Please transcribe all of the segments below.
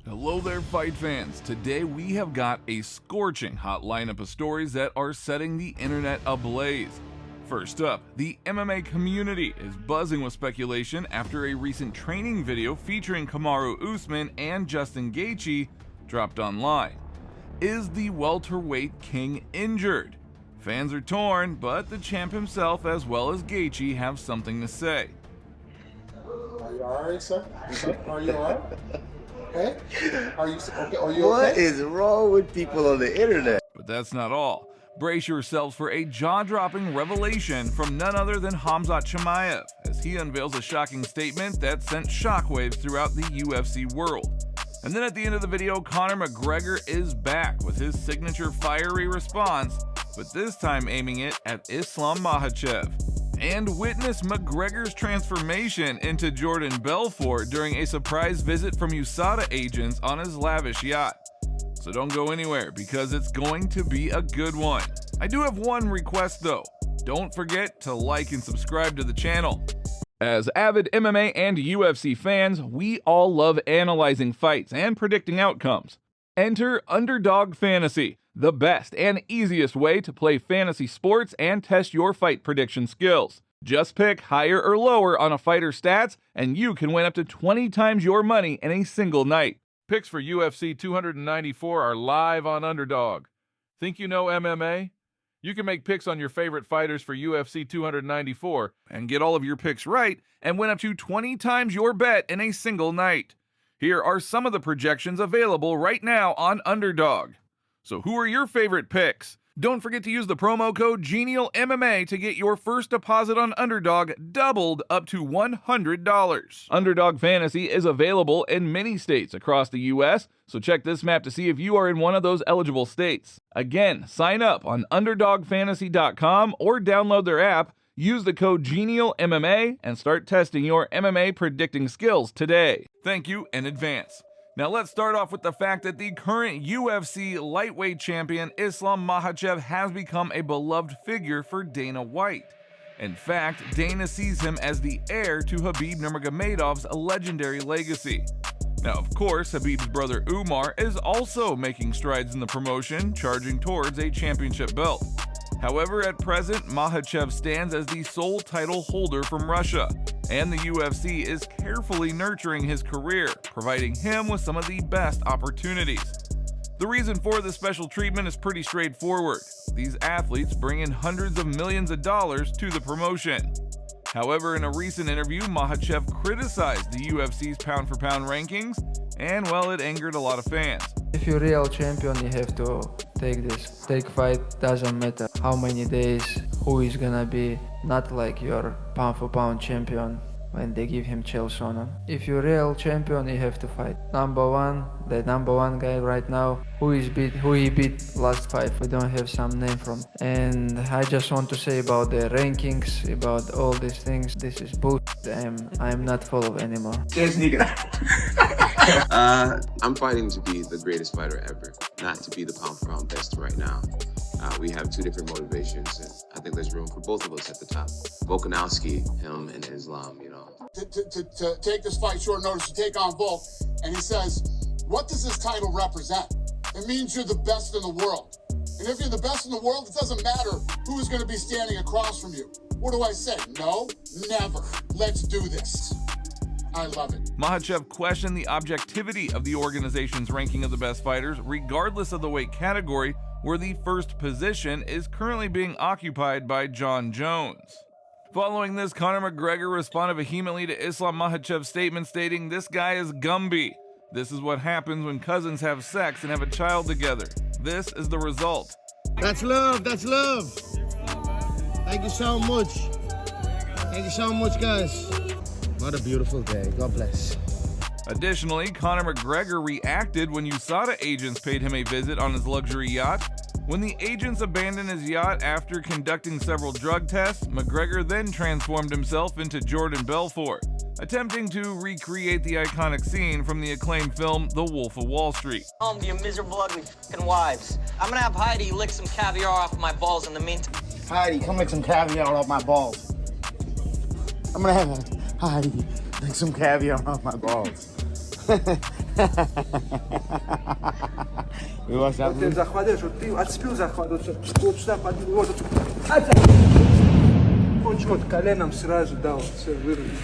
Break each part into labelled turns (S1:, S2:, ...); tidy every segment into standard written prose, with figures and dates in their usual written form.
S1: Hello there, fight fans. Today we have got a scorching hot lineup of stories that are setting the internet ablaze. First up, the MMA community is buzzing with speculation after a recent training video featuring Kamaru Usman and Justin Gaethje dropped online. Is the welterweight king injured? Fans are torn, but the champ himself as well as Gaethje have something to say.
S2: Are you alright, sir? Are you alright? Hey? Are you okay? Are you
S3: What
S2: okay?
S3: is wrong with people on the internet?
S1: But that's not all. Brace yourselves for a jaw-dropping revelation from none other than Khamzat Chimaev, as he unveils a shocking statement that sent shockwaves throughout the UFC world. And then at the end of the video, Conor McGregor is back with his signature fiery response, but this time aiming it at Islam Makhachev. And witness McGregor's transformation into Jordan Belfort during a surprise visit from USADA agents on his lavish yacht. So don't go anywhere because it's going to be a good one. I do have one request though. Don't forget to like and subscribe to the channel. As avid MMA and UFC fans, we all love analyzing fights and predicting outcomes. Enter Underdog Fantasy, the best and easiest way to play fantasy sports and test your fight prediction skills. Just pick higher or lower on a fighter's stats, and you can win up to 20 times your money in a single night. Picks for UFC 294 are live on Underdog. Think you know MMA? You can make picks on your favorite fighters for UFC 294 and get all of your picks right and win up to 20 times your bet in a single night. Here are some of the projections available right now on Underdog. So who are your favorite picks? Don't forget to use the promo code GenialMMA to get your first deposit on Underdog doubled up to $100. Underdog Fantasy is available in many states across the U.S., so check this map to see if you are in one of those eligible states. Again, sign up on UnderdogFantasy.com or download their app, use the code GenialMMA, and start testing your MMA predicting skills today. Thank you in advance. Now let's start off with the fact that the current UFC lightweight champion Islam Makhachev has become a beloved figure for Dana White. In fact, Dana sees him as the heir to Khabib Nurmagomedov's legendary legacy. Now, of course, Khabib's brother Umar is also making strides in the promotion, charging towards a championship belt. However, at present, Makhachev stands as the sole title holder from Russia, and the UFC is carefully nurturing his career, providing him with some of the best opportunities. The reason for this special treatment is pretty straightforward. These athletes bring in hundreds of millions of dollars to the promotion. However, in a recent interview, Makhachev criticized the UFC's pound-for-pound rankings, and well, it angered a lot of fans.
S4: If you're real champion, you have to take this. Take fight, doesn't matter how many days, who is gonna be, not like your pound for pound champion when they give him chills on him. If you're real champion, you have to fight. The number one guy right now, who he beat last fight, we don't have some name from. And I just want to say about the rankings, about all these things, this is bullshit. I'm not followed anymore.
S5: I'm fighting to be the greatest fighter ever, not to be the pound for pound best right now. We have two different motivations, and I think there's room for both of us at the top. Volkanovski, him and Islam, you know.
S2: To take this fight short notice, to take on Volk, and he says, what does this title represent? It means you're the best in the world. And if you're the best in the world, it doesn't matter who is going to be standing across from you. What do I say? No, never. Let's do this. I love it.
S1: Makhachev questioned the objectivity of the organization's ranking of the best fighters, regardless of the weight category, where the first position is currently being occupied by Jon Jones. Following this, Conor McGregor responded vehemently to Islam Makhachev's statement stating, "This guy is Gumby. This is what happens when cousins have sex and have a child together. This is the result."
S6: That's love, that's love. Thank you so much. Thank you so much, guys. What a beautiful day. God bless.
S1: Additionally, Conor McGregor reacted when USADA agents paid him a visit on his luxury yacht. When the agents abandoned his yacht after conducting several drug tests, McGregor then transformed himself into Jordan Belfort, attempting to recreate the iconic scene from the acclaimed film The Wolf of Wall Street.
S7: Home to your miserable, ugly f***ing wives. I'm gonna have Heidi lick some caviar off of my balls in the meantime.
S6: Heidi, come lick some caviar off my balls. I'm gonna have Heidi lick some caviar off my balls.
S8: Ты захватишь, вот ты отспил захват, вот сюда поднимай, вот. Он что, коленом сразу дал, все, вырубил.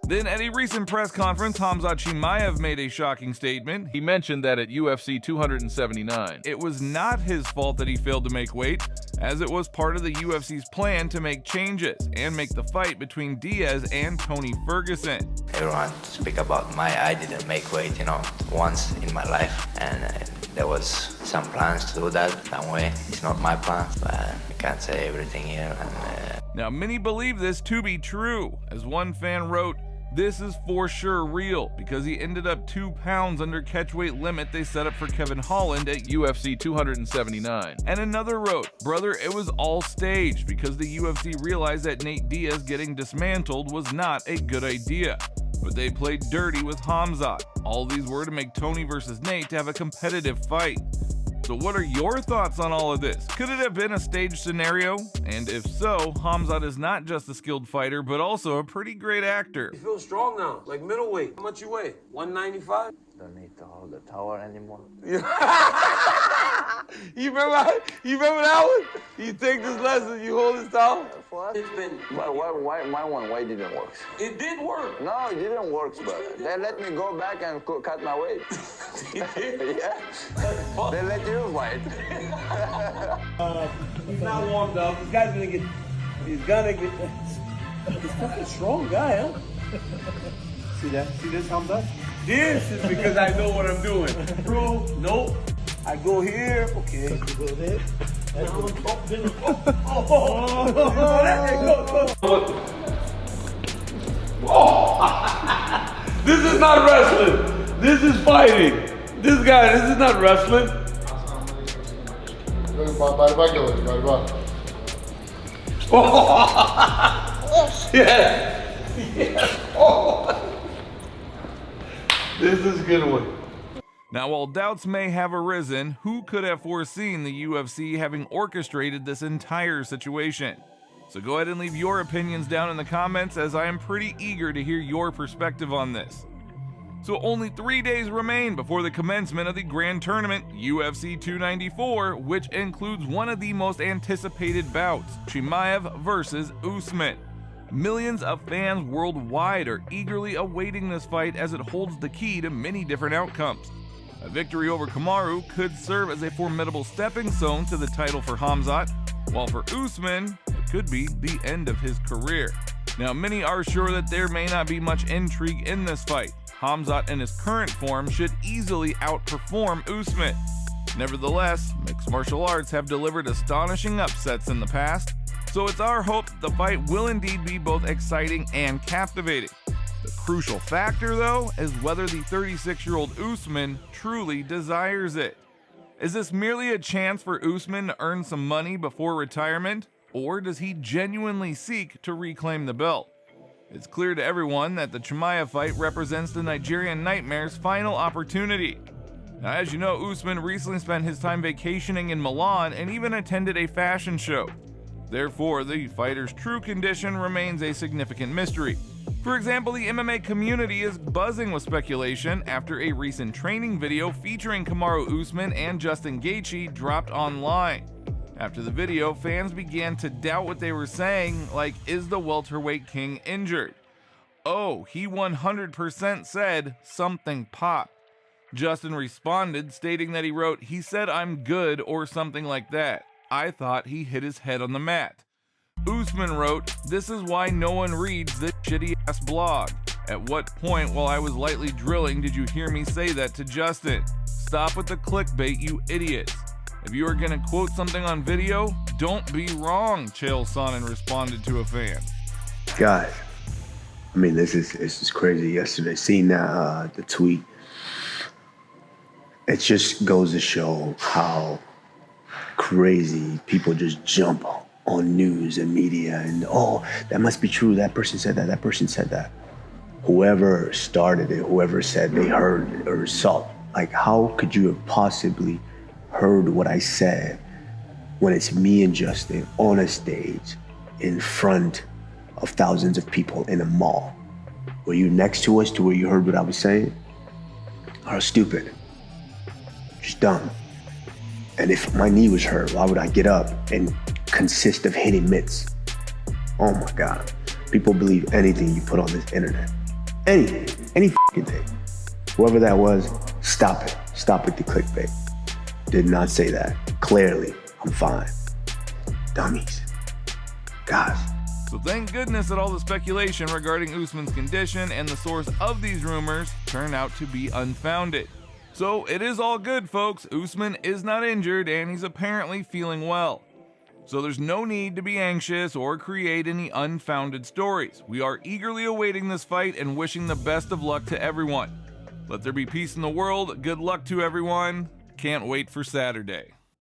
S1: Then at a recent press conference, Khamzat Chimaev made a shocking statement. He mentioned that at UFC 279, it was not his fault that he failed to make weight, as it was part of the UFC's plan to make changes and make the fight between Diaz and Tony Ferguson.
S9: Everyone speak about I didn't make weight, once in my life, and there was some plans to do that some way. It's not my plan, but I can't say everything here.
S1: Now, many believe this to be true. As one fan wrote, "This is for sure real, because he ended up 2 pounds under catchweight limit they set up for Kevin Holland at UFC 279. And another wrote, "Brother, it was all staged because the UFC realized that Nate Diaz getting dismantled was not a good idea. But they played dirty with Khamzat. All these were to make Tony versus Nate to have a competitive fight." So what are your thoughts on all of this? Could it have been a staged scenario? And if so, Khamzat is not just a skilled fighter, but also a pretty great actor.
S10: You feel strong now, like middleweight. How much you weigh? 195?
S3: Don't need to hold the tower anymore.
S10: You remember that one? You take this lesson, you hold this towel? It's been...
S3: Why my one way didn't work?
S10: It did work.
S3: No, it didn't work, but they let me go back and cut my weight.
S10: It did?
S3: Yeah. They let you fight.
S10: He's not warmed up. This guy's gonna get... He's fucking strong guy, huh? See that? See this, Hamza? This is because I know what I'm doing. Bro, nope. I go here, okay. You go there. This is not wrestling. This is fighting. This is not wrestling. Yeah. This is a good one.
S1: Now, while doubts may have arisen, who could have foreseen the UFC having orchestrated this entire situation? So go ahead and leave your opinions down in the comments, as I am pretty eager to hear your perspective on this. So only 3 days remain before the commencement of the grand tournament, UFC 294, which includes one of the most anticipated bouts, Chimaev versus Usman. Millions of fans worldwide are eagerly awaiting this fight, as it holds the key to many different outcomes. A victory over Kamaru could serve as a formidable stepping stone to the title for Khamzat, while for Usman, it could be the end of his career. Now, many are sure that there may not be much intrigue in this fight. Khamzat in his current form should easily outperform Usman. Nevertheless, mixed martial arts have delivered astonishing upsets in the past, so it's our hope that the fight will indeed be both exciting and captivating. The crucial factor, though, is whether the 36-year-old Usman truly desires it. Is this merely a chance for Usman to earn some money before retirement, or does he genuinely seek to reclaim the belt? It's clear to everyone that the Chimaev fight represents the Nigerian Nightmare's final opportunity. Now, as you know, Usman recently spent his time vacationing in Milan and even attended a fashion show. Therefore, the fighter's true condition remains a significant mystery. For example, the MMA community is buzzing with speculation after a recent training video featuring Kamaru Usman and Justin Gaethje dropped online. After the video, fans began to doubt what they were saying, like, is the welterweight king injured? Oh, he 100% said something popped. Justin responded, stating that he wrote, "He said I'm good," or something like that. I thought he hit his head on the mat. Usman wrote, "This is why no one reads this shitty-ass blog. At what point while I was lightly drilling did you hear me say that to Justin? Stop with the clickbait, you idiots. If you are gonna quote something on video, don't be wrong," Chael Sonnen responded to a fan.
S3: Guys, I mean, this is crazy. Yesterday, seeing that the tweet, it just goes to show how crazy people just jump on news and media and, oh, that must be true. That person said that. That person said that. whoever started it, whoever said they heard or saw, like, how could you have possibly heard what I said when it's me and Justin on a stage in front of thousands of people in a mall? Were you next to us to where you heard what I was saying? How stupid. Just dumb. And if my knee was hurt, why would I get up and consist of hitting mitts? Oh my God. People believe anything you put on this internet. Anything, any fucking thing. Whoever that was, stop it. Stop with the clickbait. Did not say that. Clearly, I'm fine. Dummies. Guys.
S1: So thank goodness that all the speculation regarding Usman's condition and the source of these rumors turned out to be unfounded. So it is all good, folks. Usman is not injured and he's apparently feeling well. So there's no need to be anxious or create any unfounded stories. We are eagerly awaiting this fight and wishing the best of luck to everyone. Let there be peace in the world. Good luck to everyone. Can't wait for Saturday.